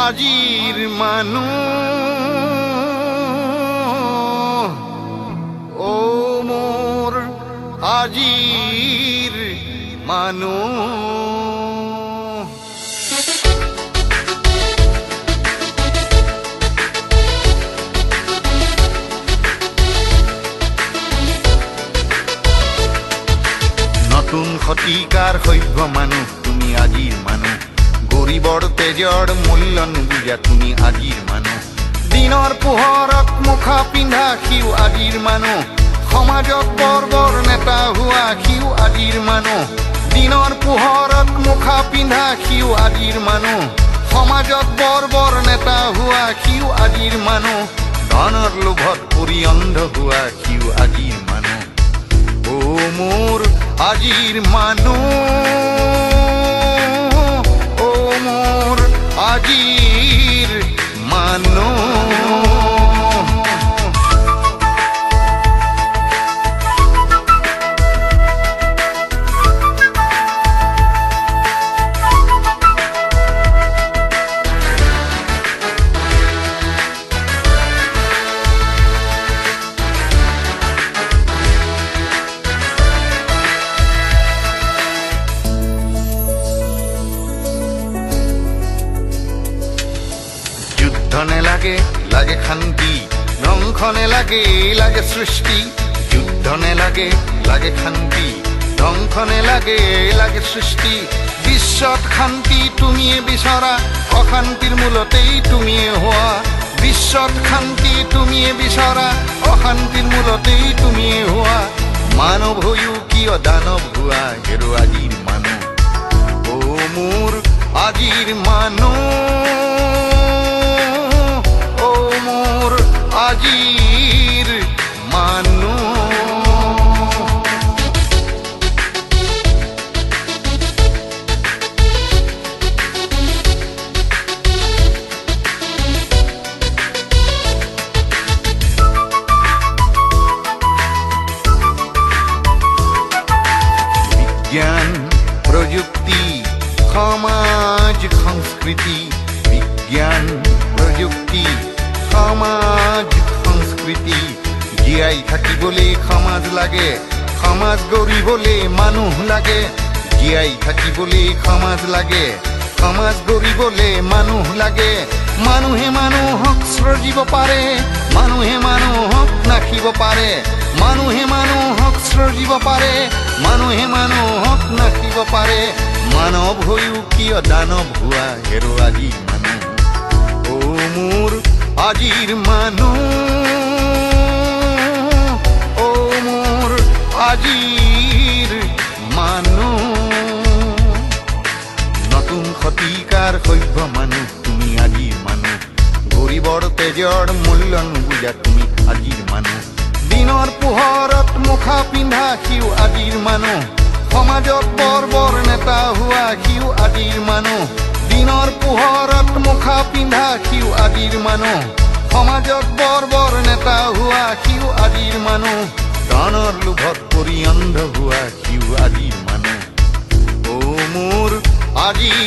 আজিৰ মানুহ ও মোৰ আজিৰ মানুহ নতুন শতিকাৰ সভ্য মানুহ তুমি আজিৰ মানুহ গৰিবৰ তেজৰ মূল্য নুবুজা তুমি আজিৰ মানুহ দিনৰ পোহৰত মুখা পিন্ধা সিও আজিৰ মানুহ সমাজত বৰ নেতা হোৱা সিও আজিৰ মানুহ দিনৰ পোহৰত মুখা পিন্ধা সিও আজিৰ মানুহ সমাজত বৰ নেতা হোৱা সিও আজিৰ মানুহ ধনৰ লোভত পৰি অন্ধ হোৱা সিও আজিৰ মানুহ ও মোৰ আজিৰ মানুহ ও মোৰ আজিৰ মানুহ যুদ্ধনে লাগে শান্তি ধ্বংসনে লাগে সৃষ্টি যুদ্ধনে লাগে শান্তি ধ্বংসনে লাগে সৃষ্টি বিশ্বত শান্তি তুমিয়ে বিচৰা অশান্তিৰ মূলতেই তুমিয়ে হোৱা বিশ্বত শান্তি তুমিয়ে বিচৰা অশান্তিৰ মূলতেই তুমিয়ে হোৱা মানৱ হৈও কিয় দানৱ হোৱা হেৰু আজিৰ মানুহ ও মোৰ আজিৰ মানুহ আজিৰ মানুহ বিজ্ঞান প্ৰযুক্তি সমাজ সংস্কৃতি বিজ্ঞান প্ৰযুক্তি সমাজ সংস্কৃতি জীয়াই থাকিবলৈ সমাজ লাগে সমাজ গঢ়িবলৈ মানুহ লাগে জীয়াই থাকিবলৈ সমাজ লাগে সমাজ গঢ়িবলৈ মানুহ লাগে মানুহে মানুহক সৃজিব পাৰে মানুহে মানুহক নাখিব পাৰে মানুহে মানুহক সৃজিব পাৰে মানুহে মানুহক নাখিব পাৰে মানৱ হৈও কিয় দানৱ হোৱা হেৰু আজিৰ মানুহ ও মোৰ আজিৰ মানুহ ও মোৰ আজিৰ মানুহ নতুন শতিকাৰ সভ্য মানুহ তুমি আজিৰ মানুহ গৰিবৰ তেজৰ মূল্য নুবুজা তুমি আজিৰ মানুহ দিনৰ পোহৰত মুখা পিন্ধা সিও আজিৰ মানুহ সমাজত বৰ নেতা হোৱা সিও আজিৰ মানুহ দিনৰ পোহৰত মুখা পিন্ধা সিও আজিৰ মানুহ সমাজত বৰ নেতা হোৱা সিও আজিৰ মানুহ ধনৰ লোভত পৰি অন্ধ হোৱা সিও আজিৰ মানুহ ও মোৰ আজিৰ